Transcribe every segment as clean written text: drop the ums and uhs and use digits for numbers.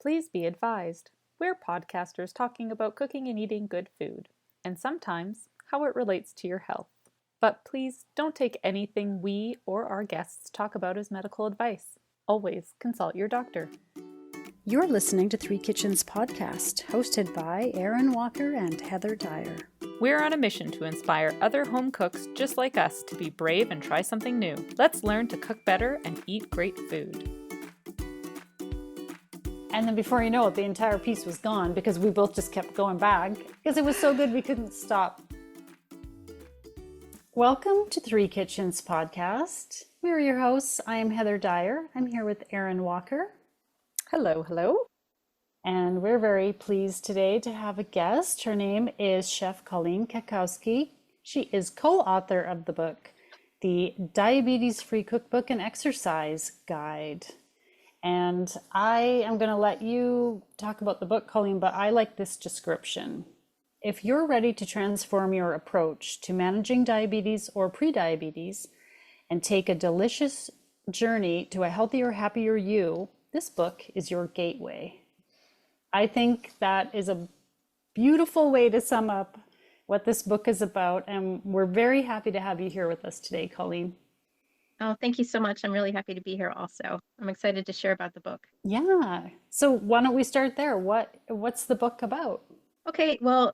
Please be advised, we're podcasters talking about cooking and eating good food, and sometimes how it relates to your health. But please don't take anything we or our guests talk about as medical advice. Always consult your doctor. You're listening to Three Kitchens podcast, hosted by Erin Walker and Heather Dyer. We're on a mission to inspire other home cooks just like us to be brave and try something new. Let's learn to cook better and eat great food. And then before you know it, the entire piece was gone because we both just kept going back because it was so good we couldn't stop. Welcome to Three Kitchens podcast. We're your hosts. I am Heather Dyer. I'm here with Erin Walker. Hello, hello. And we're very pleased today to have a guest. Her name is Chef Colleen Cackowski. She is co-author of the book, the Diabetes-Free Cookbook and Exercise Guide. And I am going to let you talk about the book, Colleen, but I like this description. If you're ready to transform your approach to managing diabetes or prediabetes and take a delicious journey to a healthier, happier you, this book is your gateway. I think that is a beautiful way to sum up what this book is about. And we're very happy to have you here with us today, Colleen. Oh, thank you so much. I'm really happy to be here also. I'm excited to share about the book. Yeah. So why don't we start there? What's the book about? Okay, well,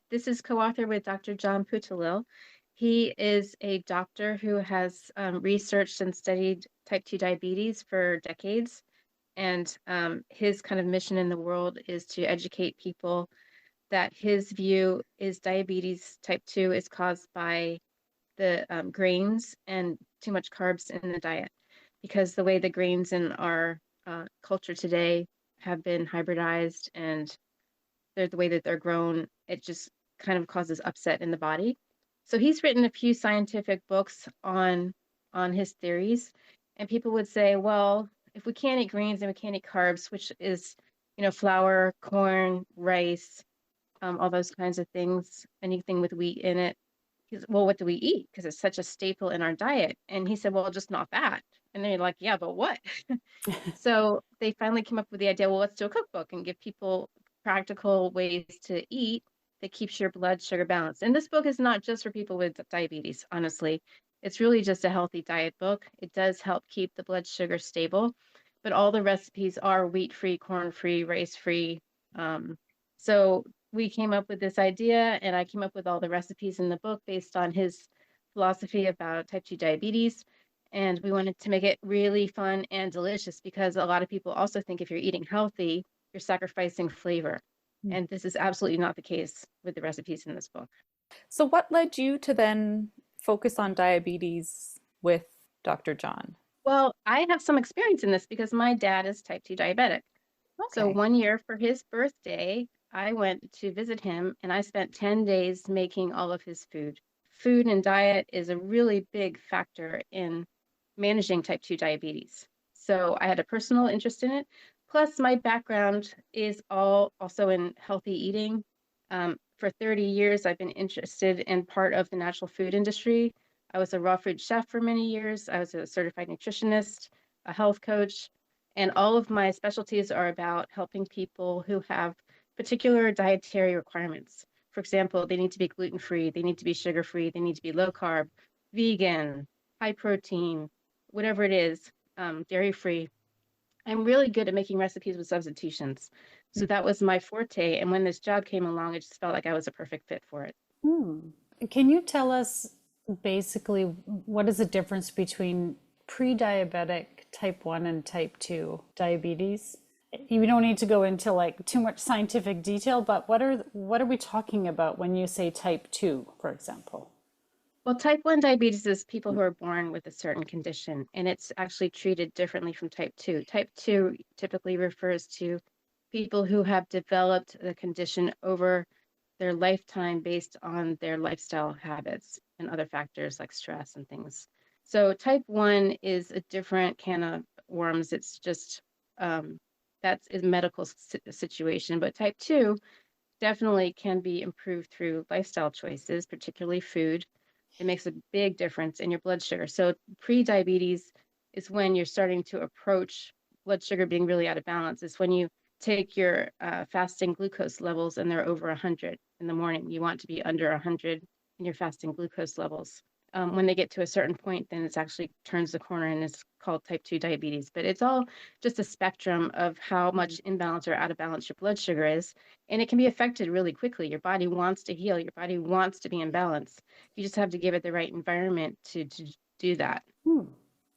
this is co-author with Dr. John Putalil. He is a doctor who has researched and studied type 2 diabetes for decades. And his kind of mission in the world is to educate people that his view is diabetes type 2 is caused by the grains and too much carbs in the diet, because the way the grains in our culture today have been hybridized and the way that they're grown, it just kind of causes upset in the body. So he's written a few scientific books on his theories, and people would say, well, if we can't eat greens and we can't eat carbs, which is, flour, corn, rice, all those kinds of things, anything with wheat in it. Well, what do we eat? Because it's such a staple in our diet. And he said, well, just not that. And they're like, yeah, but what? So they finally came up with the idea, well, let's do a cookbook and give people practical ways to eat that keeps your blood sugar balanced. And this book is not just for people with diabetes, honestly. It's really just a healthy diet book. It does help keep the blood sugar stable, but all the recipes are wheat-free, corn-free, rice-free. So we came up with this idea, and I came up with all the recipes in the book based on his philosophy about type 2 diabetes. And we wanted to make it really fun and delicious because a lot of people also think if you're eating healthy, you're sacrificing flavor. And this is absolutely not the case with the recipes in this book. So what led you to then focus on diabetes with Dr. John? Well, I have some experience in this because my dad is type 2 diabetic. So one year for his birthday, I went to visit him and I spent 10 days making all of his food. Food and diet is a really big factor in managing type 2 diabetes. So I had a personal interest in it. Plus, my background is also in healthy eating. For 30 years, I've been interested in part of the natural food industry. I was a raw food chef for many years. I was a certified nutritionist, a health coach, and all of my specialties are about helping people who have particular dietary requirements. For example, they need to be gluten-free, they need to be sugar-free, they need to be low carb, vegan, high protein, whatever it is, dairy-free. I'm really good at making recipes with substitutions. So that was my forte. And when this job came along, it just felt like I was a perfect fit for it. Can you tell us basically what is the difference between pre-diabetic type 1 and type 2 diabetes? You don't need to go into like too much scientific detail, but what are we talking about when you say type 2, for example? Well, type 1 diabetes is people who are born with a certain condition, and it's actually treated differently from type 2. Type 2 typically refers to people who have developed the condition over their lifetime based on their lifestyle habits and other factors like stress and things. So type 1 is a different can of worms. It's just, that's a medical situation, but type 2 definitely can be improved through lifestyle choices, particularly food. It makes a big difference in your blood sugar. So pre-diabetes is when you're starting to approach blood sugar being really out of balance. It's when you take your fasting glucose levels and they're over 100 in the morning. You want to be under 100 in your fasting glucose levels. When they get to a certain point, then it's actually turns the corner and it's called type 2 diabetes. But it's all just a spectrum of how much imbalance or out of balance your blood sugar is. And it can be affected really quickly. Your body wants to heal. Your body wants to be in balance. You just have to give it the right environment to do that.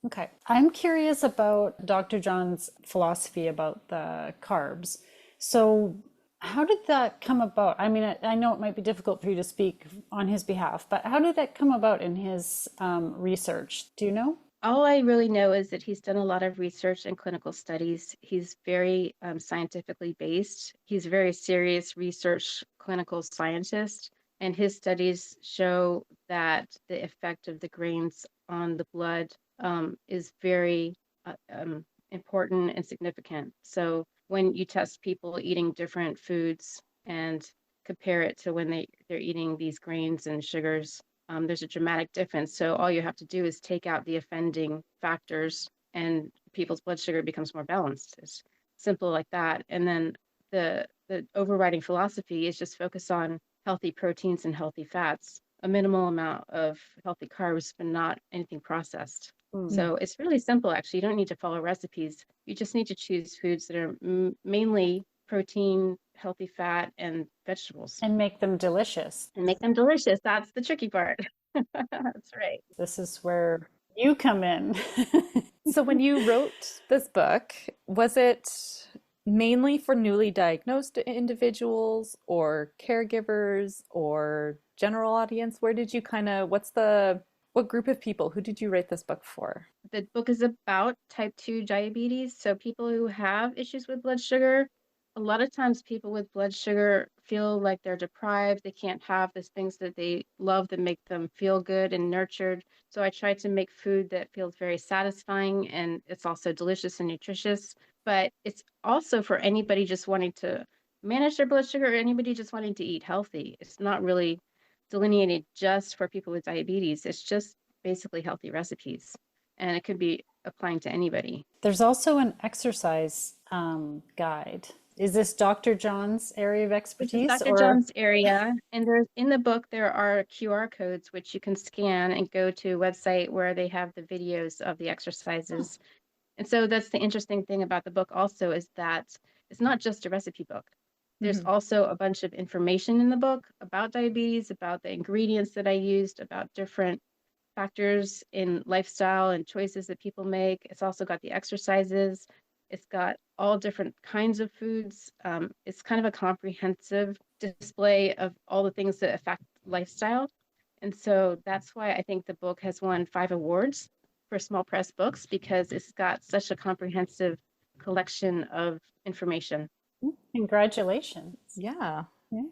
Okay. I'm curious about Dr. John's philosophy about the carbs. So, how did that come about? I mean, I know it might be difficult for you to speak on his behalf, but how did that come about in his research? Do you know? All I really know is that he's done a lot of research and clinical studies. He's very scientifically based. He's a very serious research clinical scientist, and his studies show that the effect of the grains on the blood is very important and significant. So when you test people eating different foods and compare it to when they're eating these grains and sugars, there's a dramatic difference. So all you have to do is take out the offending factors and people's blood sugar becomes more balanced. It's simple like that. And then the overriding philosophy is just focus on healthy proteins and healthy fats, a minimal amount of healthy carbs, but not anything processed. So it's really simple, actually. You don't need to follow recipes. You just need to choose foods that are mainly protein, healthy fat, and vegetables. And make them delicious. And make them delicious. That's the tricky part. That's right. This is where you come in. So when you wrote this book, was it mainly for newly diagnosed individuals or caregivers or general audience? Where did you what group of people, who did you write this book for? The book is about type 2 diabetes. So people who have issues with blood sugar, a lot of times people with blood sugar feel like they're deprived. They can't have these things that they love that make them feel good and nurtured. So I try to make food that feels very satisfying and it's also delicious and nutritious. But it's also for anybody just wanting to manage their blood sugar or anybody just wanting to eat healthy. It's not really delineated just for people with diabetes. It's just basically healthy recipes. And it could be applying to anybody. There's also an exercise guide. Is this Dr. John's area of expertise? This is Dr. John's area, and there's in the book there are QR codes which you can scan and go to a website where they have the videos of the exercises. And so that's the interesting thing about the book also is that it's not just a recipe book. There's also a bunch of information in the book about diabetes, about the ingredients that I used, about different factors in lifestyle and choices that people make. It's also got the exercises. It's got all different kinds of foods. It's kind of a comprehensive display of all the things that affect lifestyle. And so that's why I think the book has won 5 awards for small press books, because it's got such a comprehensive collection of information. Congratulations. Yeah. Yeah.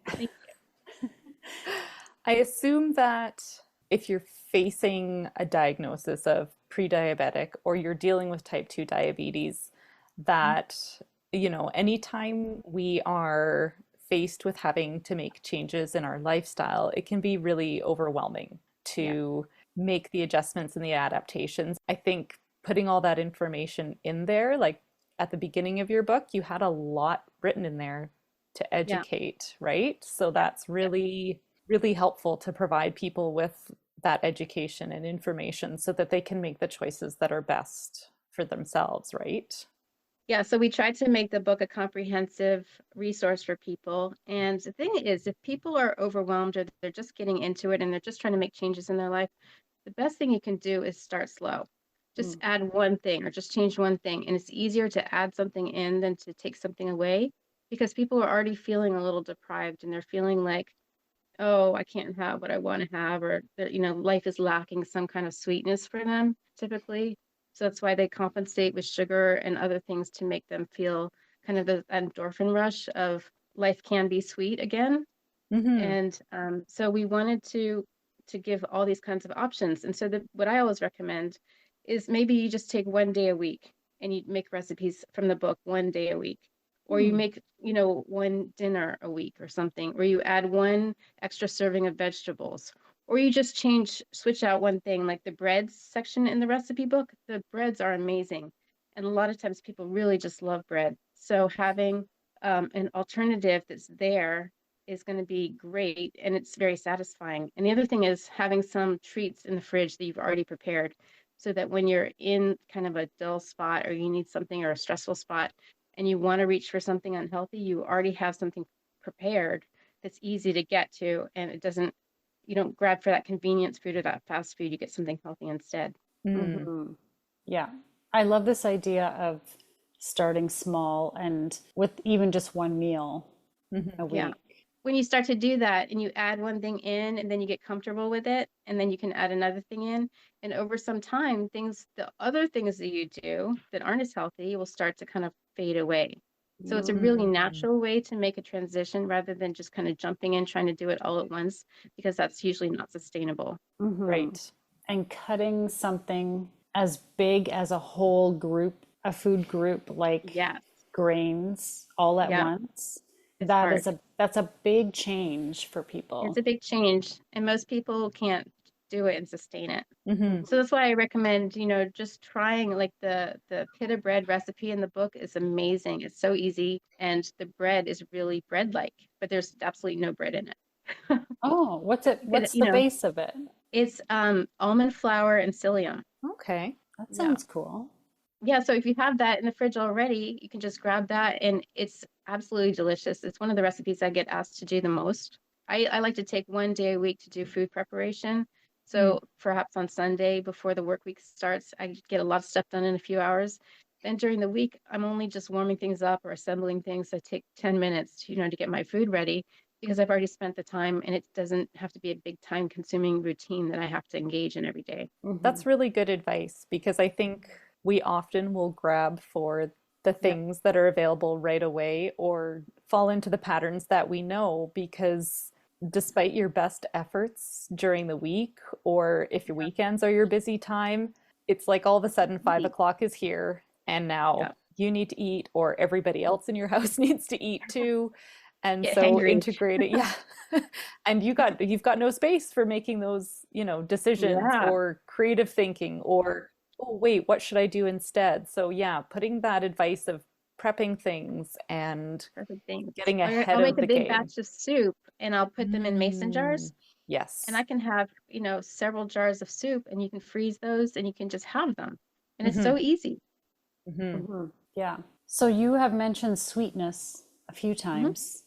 I assume that if you're facing a diagnosis of pre-diabetic or you're dealing with type 2 diabetes, that, anytime we are faced with having to make changes in our lifestyle, it can be really overwhelming to make the adjustments and the adaptations. I think putting all that information in there, like at the beginning of your book, you had a lot written in there to educate, right? So that's really, really helpful to provide people with that education and information so that they can make the choices that are best for themselves, right? Yeah, so we tried to make the book a comprehensive resource for people. And the thing is, if people are overwhelmed or they're just getting into it and they're just trying to make changes in their life, the best thing you can do is start slow. Just add one thing or just change one thing. And it's easier to add something in than to take something away, because people are already feeling a little deprived and they're feeling like, oh, I can't have what I want to have, or life is lacking some kind of sweetness for them typically. So that's why they compensate with sugar and other things to make them feel kind of the endorphin rush of life can be sweet again. And so we wanted to give all these kinds of options. And so what I always recommend is maybe you just take one day a week and you make recipes from the book one day a week. Or you make, one dinner a week or something, or you add one extra serving of vegetables, or you just switch out one thing, like the breads section in the recipe book. The breads are amazing. And a lot of times people really just love bread. So having an alternative that's there is going to be great, and it's very satisfying. And the other thing is having some treats in the fridge that you've already prepared, so that when you're in kind of a dull spot or you need something, or a stressful spot, and you want to reach for something unhealthy, you already have something prepared that's easy to get to, and you don't grab for that convenience food or that fast food. You get something healthy instead. Mm-hmm. Yeah. I love this idea of starting small and with even just one meal a Yeah. week. When you start to do that and you add one thing in and then you get comfortable with it, and then you can add another thing in, and over some time, the other things that you do that aren't as healthy will start to kind of fade away. So it's a really natural way to make a transition rather than just kind of jumping in, trying to do it all at once, because that's usually not sustainable. Right. And cutting something as big as a whole group, a food group like Yes. grains all at Yeah. once. It's That's a big change for people. It's a big change, and most people can't do it and sustain it. Mm-hmm. So that's why I recommend, just trying, like, the pita bread recipe in the book is amazing. It's so easy, and the bread is really bread-like, but there's absolutely no bread in it. Oh, what's it? You could, What's the base of it? it's almond flour and psyllium. Okay. That Yeah. sounds cool. Yeah, so if you have that in the fridge already, you can just grab that, and it's absolutely delicious. It's one of the recipes I get asked to do the most. I like to take one day a week to do food preparation. So perhaps on Sunday before the work week starts, I get a lot of stuff done in a few hours. Then during the week, I'm only just warming things up or assembling things that take 10 minutes, to get my food ready, because I've already spent the time, and it doesn't have to be a big time consuming routine that I have to engage in every day. That's really good advice, because I think we often will grab for the things that are available right away, or fall into the patterns that we know, because despite your best efforts during the week, or if your weekends are your busy time, it's like all of a sudden 5 o'clock is here, and now you need to eat, or everybody else in your house needs to eat too. And Get so hangry. integrate it, yeah. And you've got no space for making those, decisions Yeah. or creative thinking, or, oh wait, what should I do instead? So yeah, putting that advice of prepping things and Perfect things. getting I'll ahead make of a the big game. batch of soup, and I'll put them in mason jars, Yes. and I can have, several jars of soup, and you can freeze those and you can just have them. And it's Mm-hmm. so easy. Mm-hmm. Yeah. So you have mentioned sweetness a few hmm times.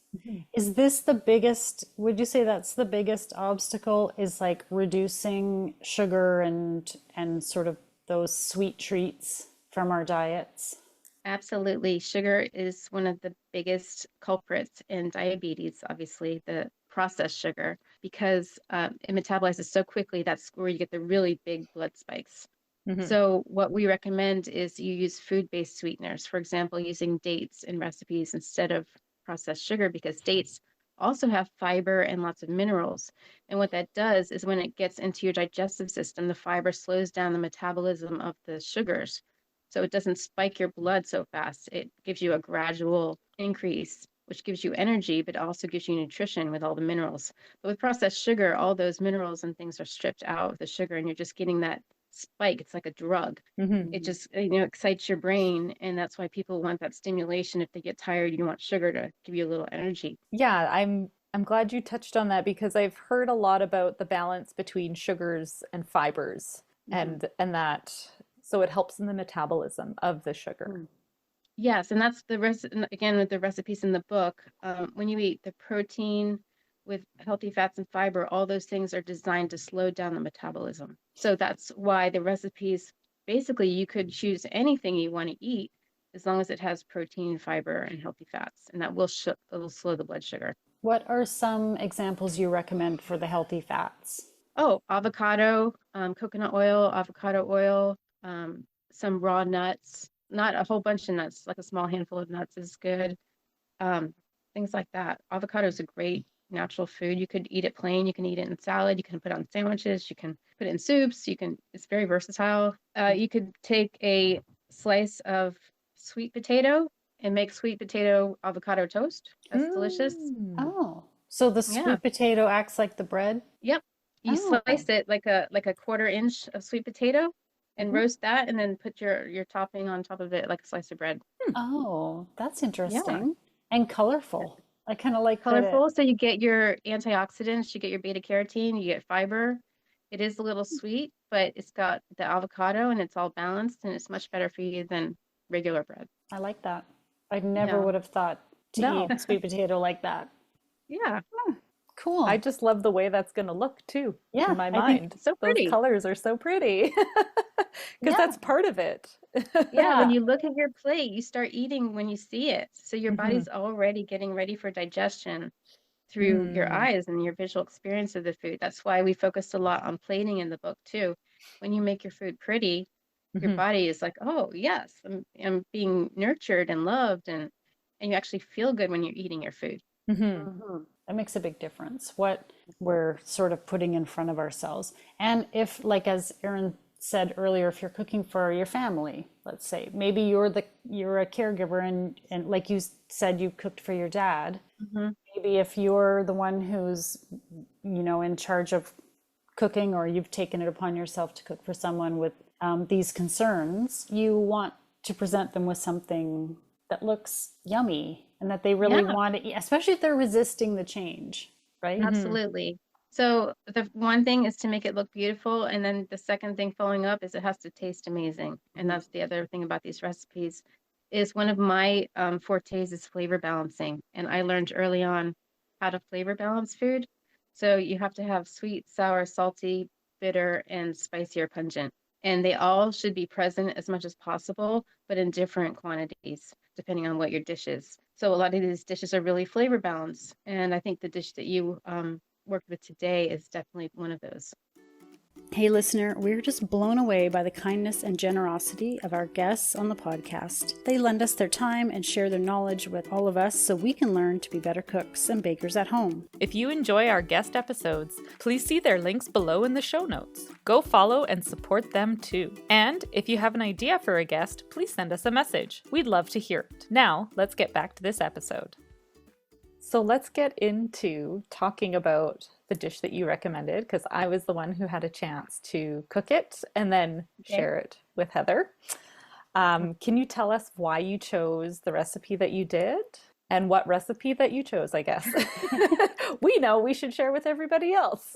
Is this the biggest, would you say that's the biggest obstacle, is like reducing sugar and sort of those sweet treats from our diets? Absolutely. Sugar is one of the biggest culprits in diabetes, obviously, the processed sugar, because it metabolizes so quickly. That's where you get the really big blood spikes. Mm-hmm. So what we recommend is you use food-based sweeteners, for example, using dates in recipes instead of processed sugar, because dates also have fiber and lots of minerals. And what that does is when it gets into your digestive system, the fiber slows down the metabolism of the sugars. So it doesn't spike your blood so fast. It gives you a gradual increase, which gives you energy, but also gives you nutrition with all the minerals. But with processed sugar, all those minerals and things are stripped out of the sugar, and you're just getting that spike. It's like a drug. Mm-hmm. It just, excites your brain, and that's why people want that stimulation. If they get tired, you want sugar to give you a little energy. Yeah, I'm glad you touched on that, because I've heard a lot about the balance between sugars and fibers, and that so it helps in the metabolism of the sugar. Yes, and that's again with the recipes in the book. When you eat the protein with healthy fats and fiber, all those things are designed to slow down the metabolism. So that's why the recipes, basically, you could choose anything you want to eat as long as it has protein, fiber, and healthy fats, and that will slow the blood sugar. What are some examples you recommend for the healthy fats? Oh, avocado, coconut oil, avocado oil, some raw nuts, not a whole bunch of nuts, like a small handful of nuts is good. Things like that. Avocado is a great natural food. You could eat it plain, you can eat it in salad, you can put it on sandwiches, you can put it in soups, it's very versatile. You could take a slice of sweet potato and make sweet potato avocado toast. That's delicious. Oh, so the Yeah. sweet potato acts like the bread? Yep. You Oh. slice it like a quarter inch of sweet potato and roast that, and then put your topping on top of it like a slice of bread. Oh, that's Yeah. interesting. And colorful. I kind of like that. Colorful, so you get your antioxidants, you get your beta carotene, you get fiber. It is a little sweet, but it's got the avocado and it's all balanced and it's much better for you than regular bread. I like that. I never Yeah. would have thought to No. eat sweet potato like that. Yeah. Cool. I just love the way that's going to look too Yeah, in my I think mind. so Those pretty. colors are so pretty because Yeah. that's part of it. Yeah, when you look at your plate, you start eating when you see it. So your Mhm. body's already getting ready for digestion through your eyes and your visual experience of the food. That's why we focused a lot on plating in the book too. When you make your food pretty, your Mhm. body is like, oh yes, I'm being nurtured and loved, and you actually feel good when you're eating your food. Mhm. that makes a big difference, what we're sort of putting in front of ourselves. And if, like as Erin said earlier, if you're cooking for your family, let's say, maybe you're a caregiver and like you said, you cooked for your dad. Maybe if you're the one who's, in charge of cooking, or you've taken it upon yourself to cook for someone with these concerns, you want to present them with something that looks yummy and that they really Yeah. want to eat, especially if they're resisting the change, right? Absolutely. So the one thing is to make it look beautiful, and then the second thing following up is it has to taste amazing. And that's the other thing about these recipes is one of my fortes is flavor balancing. And I learned early on how to flavor balance food. So you have to have sweet, sour, salty, bitter, and spicy or pungent. And they all should be present as much as possible, but in different quantities, depending on what your dish is. So a lot of these dishes are really flavor balanced. And I think the dish that you worked with today is definitely one of those. Hey, listener, we're just blown away by the kindness and generosity of our guests on the podcast. They lend us their time and share their knowledge with all of us so we can learn to be better cooks and bakers at home. If you enjoy our guest episodes, please see their links below in the show notes. Go follow and support them too. And if you have an idea for a guest, please send us a message. We'd love to hear it. Now, let's get back to this episode. So let's get into talking about the dish that you recommended, because I was the one who had a chance to cook it and then share it with Heather. Can you tell us why you chose the recipe that you did and what recipe that you chose, I guess? We know, we should share with everybody else.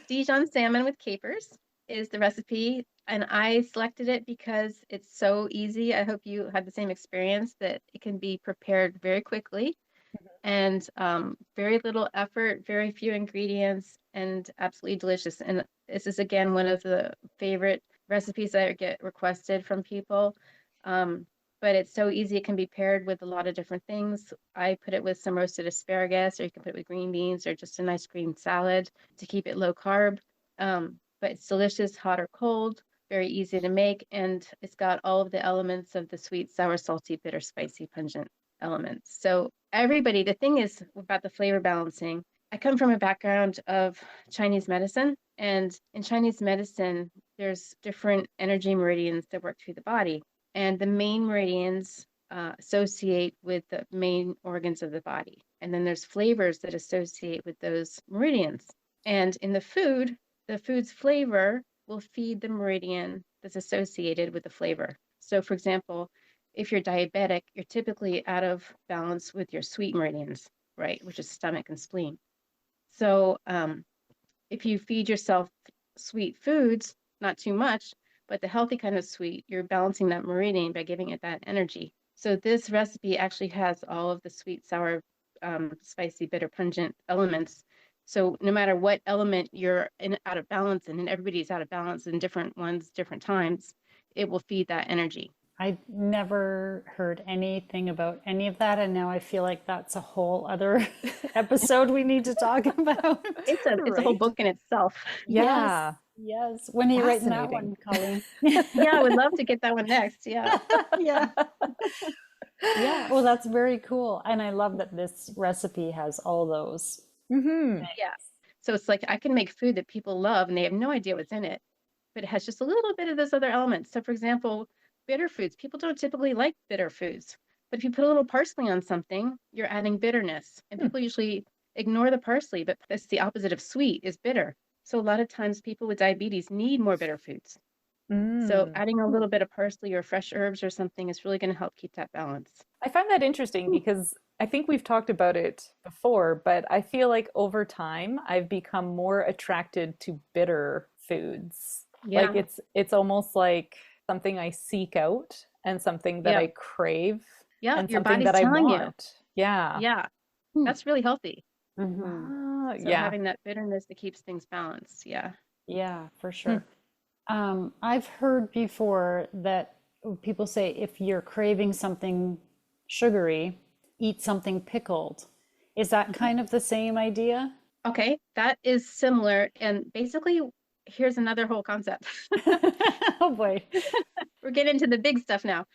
Dijon salmon with capers is the recipe, and I selected it because it's so easy. I hope you had the same experience, that it can be prepared very quickly and very little effort, very few ingredients, and absolutely delicious. And this is, again, one of the favorite recipes that I get requested from people. But it's so easy. It can be paired with a lot of different things. I put it with some roasted asparagus, or you can put it with green beans, or just a nice green salad to keep it low carb. But it's delicious, hot or cold, very easy to make, and it's got all of the elements of the sweet, sour, salty, bitter, spicy, pungent elements. So everybody, the thing is about the flavor balancing, I come from a background of Chinese medicine, and in Chinese medicine, there's different energy meridians that work through the body, and the main meridians associate with the main organs of the body. And then there's flavors that associate with those meridians. And in the food's flavor will feed the meridian that's associated with the flavor. So for example, if you're diabetic, you're typically out of balance with your sweet meridians, right? Which is stomach and spleen. So if you feed yourself sweet foods, not too much, but the healthy kind of sweet, you're balancing that meridian by giving it that energy. So this recipe actually has all of the sweet, sour, spicy, bitter, pungent elements. So no matter what element you're out of balance in, and everybody's out of balance in different ones, different times, it will feed that energy. I never heard anything about any of that, and now I feel like that's a whole other episode we need to talk about. It's a whole book in itself. Yeah. Yes. When are you writing that one, Colleen? Yeah, I would love to get that one next. Yeah. Yeah. Yeah. Well, that's very cool. And I love that this recipe has all those. Mm-hmm. Yeah. So it's like I can make food that people love and they have no idea what's in it, but it has just a little bit of those other elements. So for example, bitter foods, people don't typically like bitter foods, but if you put a little parsley on something, you're adding bitterness. And people usually ignore the parsley, but that's the opposite of sweet, is bitter. So a lot of times people with diabetes need more bitter foods. So Mm. adding a little bit of parsley or fresh herbs or something is really going to help keep that balance. I find that interesting because I think we've talked about it before, but I feel like over time I've become more attracted to bitter foods. Like Yeah. it's almost like something I seek out and something that Yeah. I crave Yeah. and Your something body's that I telling you. want. Yeah. Yeah. Hmm. That's really healthy. Mm-hmm. Ah, So yeah. having that bitterness that keeps things balanced. Yeah. Yeah, for Hmm. sure. I've heard before that people say if you're craving something sugary, eat something pickled. Is that kind of the same idea? Okay. That is similar. And basically, here's another whole concept. Oh boy. We're getting into the big stuff now.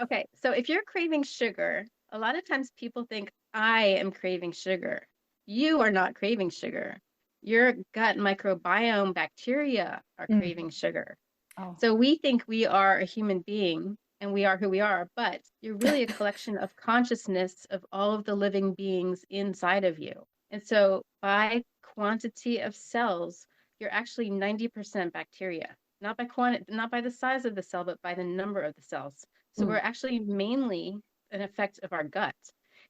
Okay. So if you're craving sugar, a lot of times people think, I am craving sugar. You are not craving sugar. Your gut microbiome bacteria are Mm. craving sugar. Oh. So we think we are a human being and we are who we are, but you're really a collection of consciousness of all of the living beings inside of you. And so by quantity of cells, you're actually 90% bacteria, not by quantity, not by the size of the cell, but by the number of the cells. So we're Mm. actually mainly an effect of our gut.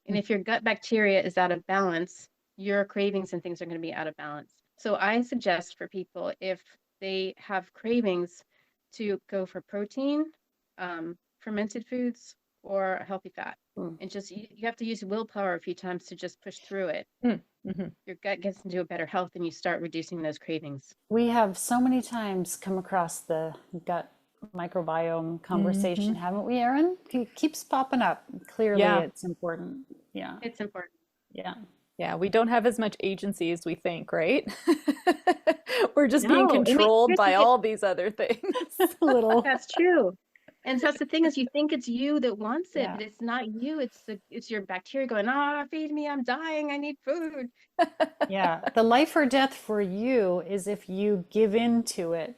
And Mm. if your gut bacteria is out of balance, your cravings and things are going to be out of balance. So I suggest for people, if they have cravings, to go for protein, fermented foods, or a healthy fat. Mm. And just you have to use willpower a few times to just push through it. Mm. Mhm. Your gut gets into a better health and you start reducing those cravings. We have so many times come across the gut microbiome conversation, Mhm. haven't we, Erin? It keeps popping up. Clearly, Yeah. it's important. Yeah, It's important. yeah. Yeah, we don't have as much agency as we think, right? We're just being No, and controlled here's the by thing, all these other things. Little, that's true. And so that's the thing is you think it's you that wants it, yeah, but it's not you. It's your bacteria going, ah, feed me, I'm dying, I need food. yeah. The life or death for you is if you give in to it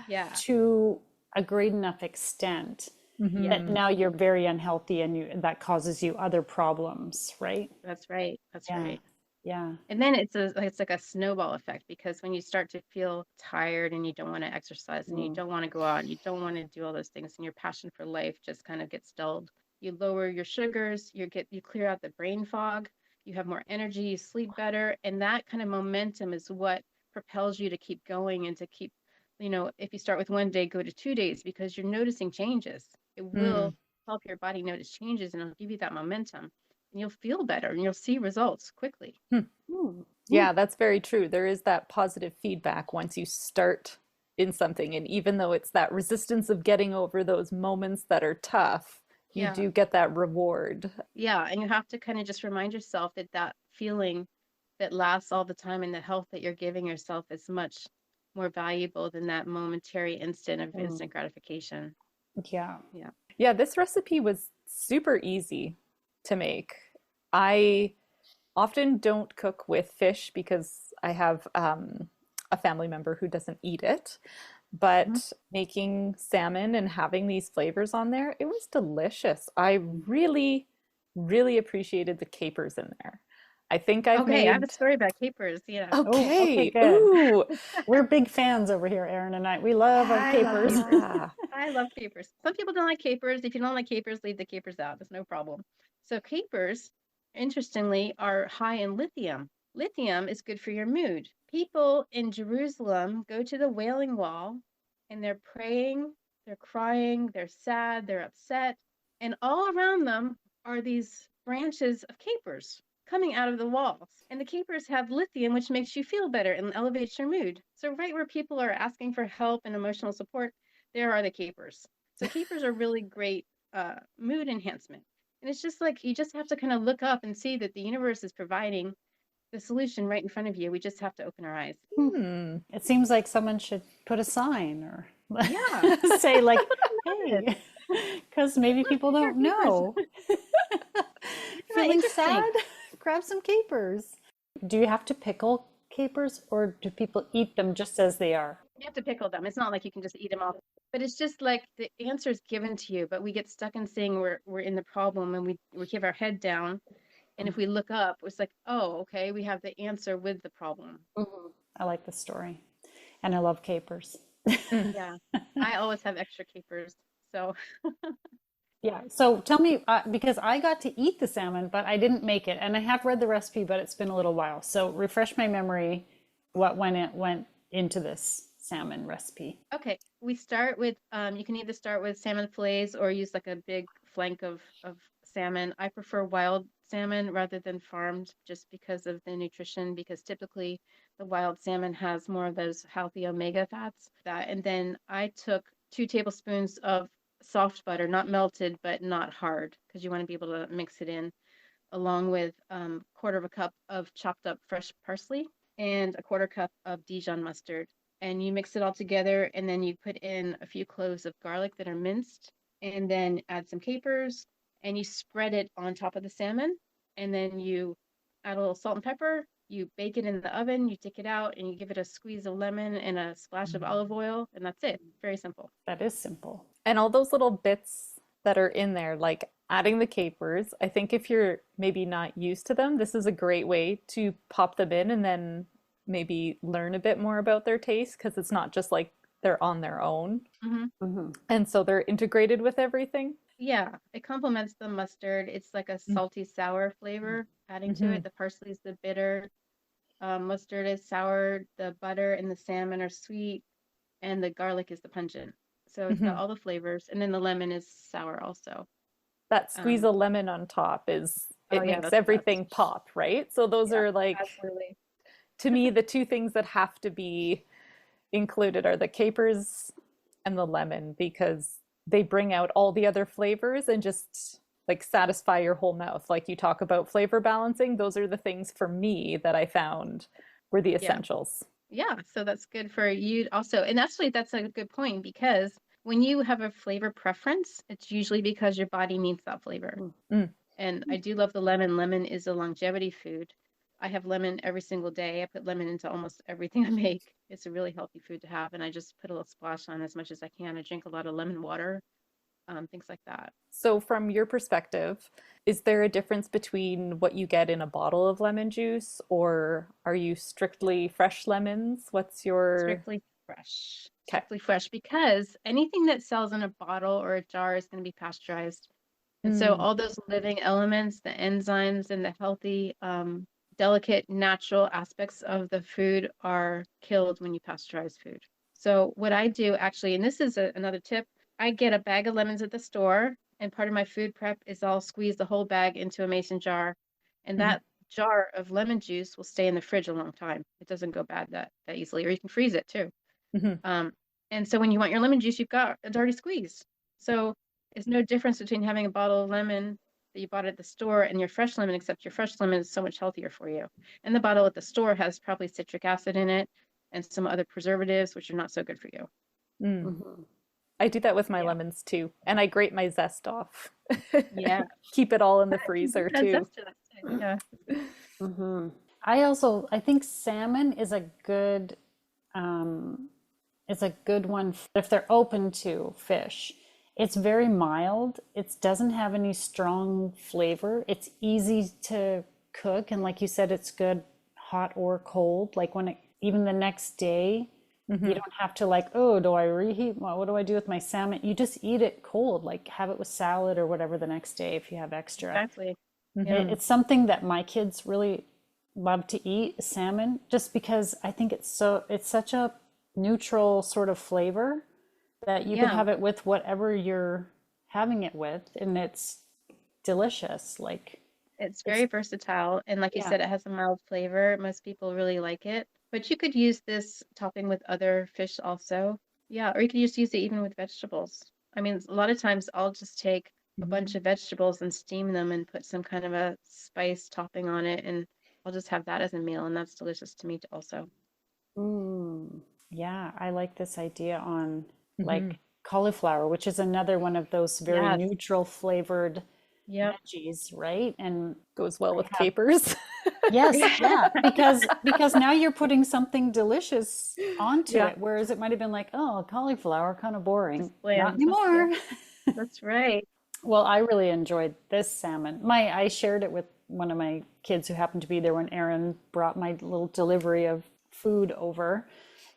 Yeah, to a great enough extent yeah, that Mhm. now you're very unhealthy and that causes you other problems, right? that's right. That's Yeah, right. yeah. And then it's like a snowball effect because when you start to feel tired and you don't want to exercise and you Mm. don't want to go out and you don't want to do all those things and your passion for life just kind of gets dulled. You lower your sugars, you clear out the brain fog, you have more energy, you sleep better, and that kind of momentum is what propels you to keep going and to keep, if you start with 1 day, go to 2 days because you're noticing changes. It Mm. will help your body notice changes and it'll give you that momentum and you'll feel better and you'll see results quickly. Hmm. Mm. Yeah, that's very true. There is that positive feedback once you start in something. And even though it's that resistance of getting over those moments that are tough, you Yeah. do get that reward. Yeah. And you have to kind of just remind yourself that that feeling that lasts all the time and the health that you're giving yourself is much more valuable than that momentary instant of Mm. instant gratification. Yeah. Yeah. Yeah, this recipe was super easy to make. I often don't cook with fish because I have a family member who doesn't eat it. Mhm. But making salmon and having these flavors on there, it was delicious. I really, really appreciated the capers in there. I think I've Okay. I have a made, story about capers. Yeah. Oh, okay, okay, good. ooh, We're big fans over here, Erin and I. We love our I love capers. capers. yeah. I love capers. Some people don't like capers. If you don't like capers, leave the capers out. It's no problem. So capers, interestingly, are high in lithium. Lithium is good for your mood. People in Jerusalem go to the Wailing Wall and they're praying, they're crying, they're sad, they're upset, and all around them are these branches of capers coming out of the walls. And the capers have lithium, which makes you feel better and elevates your mood. So, right where people are asking for help and emotional support, there are the capers. So, capers are really great mood enhancement. And it's just like you just have to kind of look up and see that the universe is providing the solution right in front of you. We just have to open our eyes. Hmm. It seems like someone should put a sign or Yeah. say like, Love it. hey, because maybe people Here are don't capers. know. Yeah, Feeling interesting. sad? Grab some capers. Do you have to pickle capers or do people eat them just as they are? You have to pickle them. It's not like you can just eat them all. But it's just like the answer is given to you, but we get stuck in saying we're in the problem and we keep our head down. And if we look up, it's like, oh, okay, we have the answer with the problem. Mhm. I like the story and I love capers. Mm. Yeah. I always have extra capers. So Yeah. So tell me, because I got to eat the salmon, but I didn't make it, and I have read the recipe, but it's been a little while. So refresh my memory. What went into this salmon recipe? okay, we start with you can either start with salmon fillets or use like a big flank of salmon. I prefer wild salmon rather than farmed just because of the nutrition, because typically the wild salmon has more of those healthy omega fats. That and then I took 2 tablespoons of soft butter, not melted but not hard, because you want to be able to mix it in, along with quarter of a cup of chopped up fresh parsley and a quarter cup of Dijon mustard. And you mix it all together, and then you put in a few cloves of garlic that are minced, and then add some capers, and you spread it on top of the salmon. And then you add a little salt and pepper. You bake it in the oven, you take it out, and you give it a squeeze of lemon and a splash of olive oil, and that's it. Very simple. That is simple. And all those little bits that are in there, like adding the capers, I think if you're maybe not used to them, this is a great way to pop them in and then maybe learn a bit more about their taste, because it's not just like they're on their own. Hmm. Hmm. And so they're integrated with everything. Yeah, it complements the mustard. It's like a salty sour flavor adding to Mm-hmm. it. The parsley is the bitter, mustard is sour, the butter and the salmon are sweet, and the garlic is the pungent. So it's got Mm-hmm. all the flavors, and then the lemon is sour also. That squeeze Um, of lemon on top is, oh it yeah, makes that's the everything best. pop, right? So those Yeah, are like, absolutely. to me, the two things that have to be included are the capers and the lemon, because they bring out all the other flavors and just like satisfy your whole mouth. Like you talk about flavor balancing, those are the things for me that I found were the Yeah. essentials. Yeah, so that's good for you also. And actually, that's a good point, because when you have a flavor preference, it's usually because your body needs that flavor. Mm. And I do love the lemon. Lemon is a longevity food. I have lemon every single day. I put lemon into almost everything I make. It's a really healthy food to have. And I just put a little splash on as much as I can. I drink a lot of lemon water, things like that. So, from your perspective, is there a difference between what you get in a bottle of lemon juice, or are you strictly fresh lemons? What's your... Strictly fresh. Okay. Strictly fresh, because anything that sells in a bottle or a jar is going to be pasteurized. And so Mm. all those living elements, the enzymes and the healthy, delicate, natural aspects of the food are killed when you pasteurize food. So what I do actually, and this is another tip, I get a bag of lemons at the store, and part of my food prep is I'll squeeze the whole bag into a mason jar, and Mhm. that jar of lemon juice will stay in the fridge a long time. It doesn't go bad that easily, or you can freeze it too. Mhm. Um, and so when you want your lemon juice, you've got it's already squeezed. So there's no difference between having a bottle of lemon that you bought at the store and your fresh lemon, except your fresh lemon is so much healthier for you. And the bottle at the store has probably citric acid in it and some other preservatives, which are not so good for you. Mm. Hmm. I do that with my Yeah. lemons too, and I grate my zest off. Yeah. Keep it all in the You freezer can add too. zest to that too. Yeah. Hmm. I think salmon is a good um, it's a good one if they're open to fish. It's very mild. It doesn't have any strong flavor. It's easy to cook, and like you said, it's good hot or cold. Like even the next day, you Hmm. don't have to like, oh, do I reheat? What do I do with my salmon? You just eat it cold, like have it with salad or whatever the next day if you have extra. Exactly. Yeah. Hmm. It's something that my kids really love to eat, salmon, just because I think it's such a neutral sort of flavor that you could Yeah. have it with whatever you're having it with, and it's delicious. Like It's it's very versatile. And like you yeah. said, it has a mild flavor. Most people really like it. But you could use this topping with other fish also. Yeah, or you could just use it even with vegetables. I mean, a lot of times I'll just take a bunch of vegetables and steam them and put some kind of a spice topping on it, and I'll just have that as a meal, and that's delicious to me also. Mm, yeah, I like this idea on Hmm. like cauliflower, which is another one of those very Yes. neutral flavored Yep. veggies, right? And Goes well I with have capers. yes, Yeah. yeah, because now you're putting something delicious onto Yeah. it, whereas it might have been like, oh, cauliflower, kind of boring. Just Not bland. Yeah, anymore. that's right. Well, I really enjoyed this salmon. I shared it with one of my kids who happened to be there when Erin brought my little delivery of food over.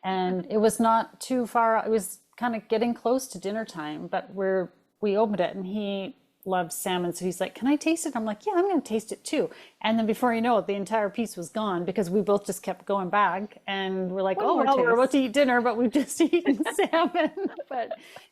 And it was not too far. It was kind of getting close to dinner time, but we opened it and he loves salmon. So he's like, can I taste it? I'm like, yeah, I'm going to taste it too. And then before you know it, the entire piece was gone because we both just kept going back and we're like, One oh, more well, we're about taste. to eat dinner, but we've just eaten salmon. But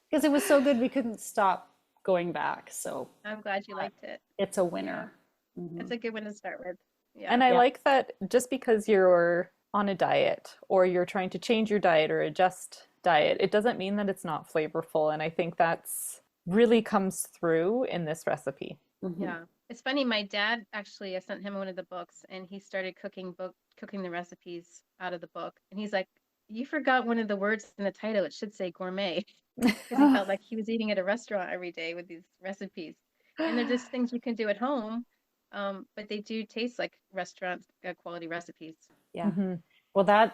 because it was so good, we couldn't stop going back. So I'm glad you liked it. it's a Yeah, winner. Mm-hmm. it's a good one to start with. Yeah. And I Yeah. like that just because you're on a diet or you're trying to change your diet or adjust diet, it doesn't mean that it's not flavorful. And I think that's really comes through in this recipe. Mm-hmm. Yeah. It's funny, my dad actually, I sent him one of the books and he started cooking the recipes out of the book. And he's like, you forgot one of the words in the title. It should say gourmet. Because he felt like he was eating at a restaurant every day with these recipes. And they're just things you can do at home. But they do taste like restaurant quality recipes. Yeah. Hmm. Well, that's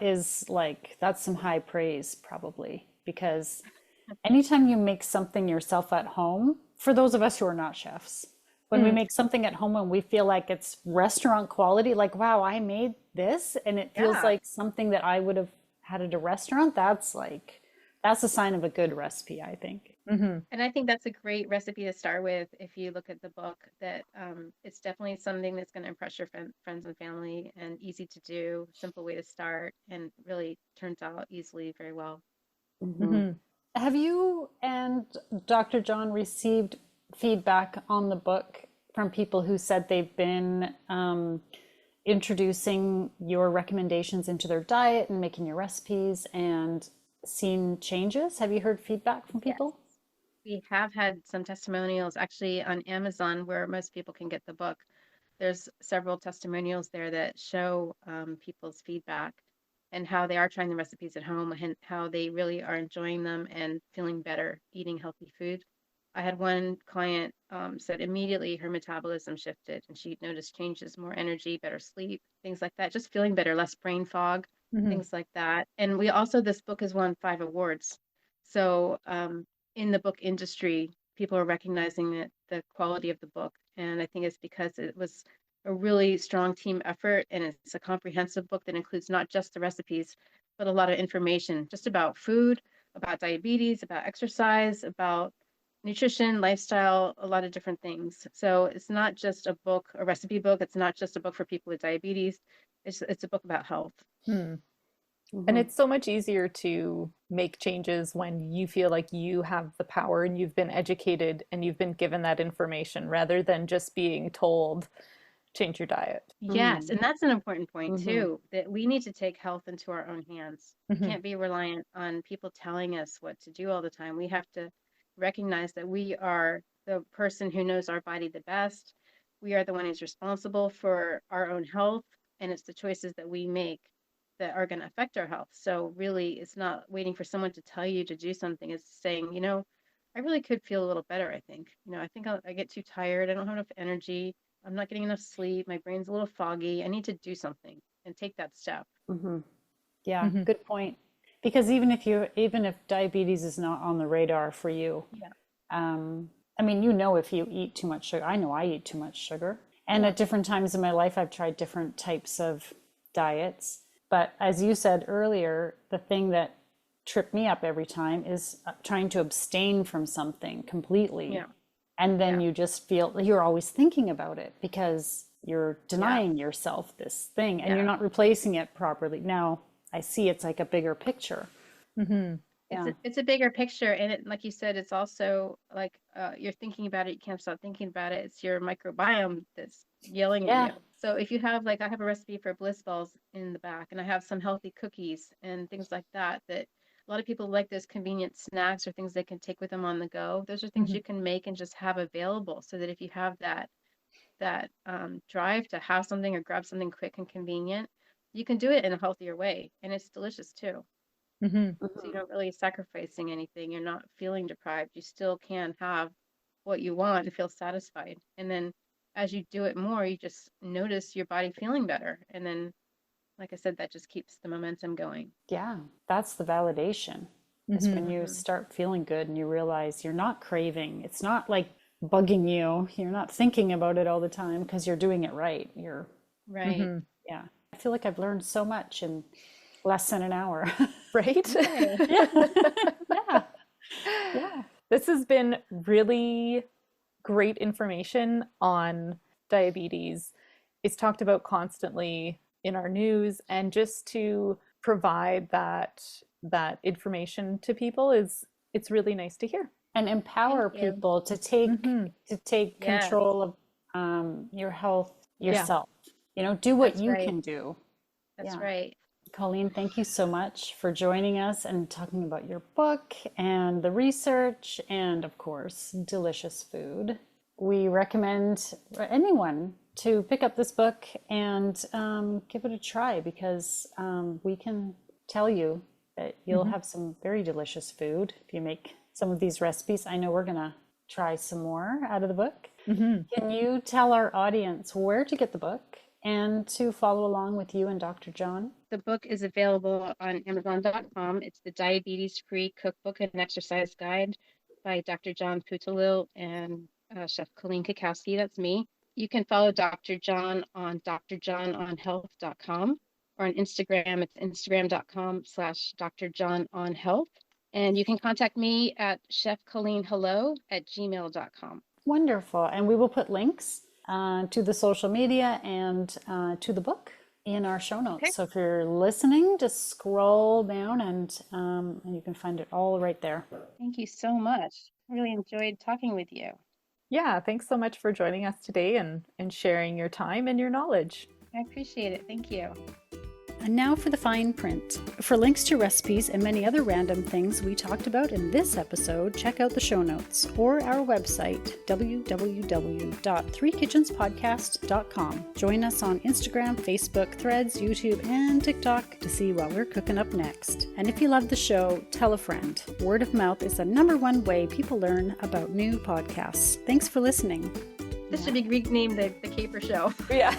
some high praise probably because anytime you make something yourself at home, for those of us who are not chefs, when we make something at home and we feel like it's restaurant quality, like, wow, I made this and it feels Yeah. like something that I would have had at a restaurant, that's a sign of a good recipe, I think. Hmm. And I think that's a great recipe to start with if you look at the book, that it's definitely something that's going to impress your friends and family and easy to do, simple way to start, and really turns out easily very well. Mhm. Hmm. Have you and Dr. John received feedback on the book from people who said they've been introducing your recommendations into their diet and making your recipes and seen changes? Have you heard feedback from Yes. people? We have had some testimonials actually on Amazon where most people can get the book. There's several testimonials there that show people's feedback and how they are trying the recipes at home and how they really are enjoying them and feeling better eating healthy food. I had one client said immediately her metabolism shifted and she noticed changes, more energy, better sleep, things like that, just feeling better, less brain fog, Hmm. things like that. And we also, this book has won 5 awards. So in the book industry, people are recognizing the quality of the book. And I think it's because it was a really strong team effort and it's a comprehensive book that includes not just the recipes, but a lot of information just about food, about diabetes, about exercise, about nutrition, lifestyle, a lot of different things. So it's not just a book, a recipe book. It's not just a book for people with diabetes. It's a book about health. Hmm. And Mhm. it's so much easier to make changes when you feel like you have the power and you've been educated and you've been given that information rather than just being told, change your diet. Yes, and that's an important point Mhm. too, that we need to take health into our own hands. We Hmm. can't be reliant on people telling us what to do all the time. We have to recognize that we are the person who knows our body the best. We are the one who's responsible for our own health, and it's the choices that we make that are going to affect our health. So really, it's not waiting for someone to tell you to do something. It's saying, I really could feel a little better, I think. I think I get too tired. I don't have enough energy. I'm not getting enough sleep. My brain's a little foggy. I need to do something and take that step. Mhm. Yeah, Hmm. good point. Because even if diabetes is not on the radar for you, Yeah. I mean, if you eat too much sugar, I know I eat too much sugar. And Yeah. at different times in my life, I've tried different types of diets. But as you said earlier, the thing that tripped me up every time is trying to abstain from something completely. Yeah. And then Yeah. you just feel you're always thinking about it because you're Yeah. denying yourself this thing and you're Yeah. not replacing it properly. Now I see it's like a bigger picture. Hmm. It's Yeah. a bigger picture, and like you said, it's also like you're thinking about it. You can't stop thinking about it. It's your microbiome that's yelling at Yeah. you. So if you have, like, I have a recipe for bliss balls in the back, and I have some healthy cookies and things like that. That a lot of people like those convenient snacks or things they can take with them on the go. Those are things Hmm. you can make and just have available, so that if you have that drive to have something or grab something quick and convenient, you can do it in a healthier way, and it's delicious too. Hmm. So you're not really sacrificing anything. You're not feeling deprived. You still can have what you want and feel satisfied. And then as you do it more, you just notice your body feeling better. And then, like I said, that just keeps the momentum going. Yeah. That's the validation is Hmm. when you Hmm. start feeling good and you realize you're not craving. It's not like bugging you. You're not thinking about it all the time because you're doing it right. Right. Hmm. Yeah. I feel like I've learned so much in less than an hour. Right? Yeah. Yeah. Yeah. This has been really great information on diabetes. It's talked about constantly in our news, and just to provide that information to people it's really nice to hear. And empower Thank you. people to take Yes. control of your health Yeah. yourself. Do what That's you right. can do. That's Yeah. right. Colleen, thank you so much for joining us and talking about your book and the research and, of course, delicious food. We recommend anyone to pick up this book and give it a try, because we can tell you that you'll have some very delicious food if you make some of these recipes. I know we're going to try some more out of the book. Can you tell our audience where to get the book and to follow along with you and Dr. John? The book is available on Amazon.com. It's the Diabetes-Free Cookbook and Exercise Guide by Dr. John Putalil and Chef Colleen Cackowski. That's me. You can follow Dr. John on drjohnonhealth.com, or on Instagram. It's instagram.com/drjohnonhealth. And you can contact me at chefcolleenhello@gmail.com. Wonderful. And we will put links to the social media and to the book in our show notes. Okay. So if you're listening, just scroll down and you can find it all right there. Thank you so much. I really enjoyed talking with you. Yeah, thanks so much for joining us today and sharing your time and your knowledge. I appreciate it. Thank you. And now for the fine print. For links to recipes and many other random things we talked about in this episode, check out the show notes or our website, www.threekitchenspodcast.com. Join us on Instagram, Facebook, Threads, YouTube, and TikTok to see what we're cooking up next. And if you love the show, tell a friend. Word of mouth is the #1 way people learn about new podcasts. Thanks for listening. This should be renamed the Caper Show. Yeah.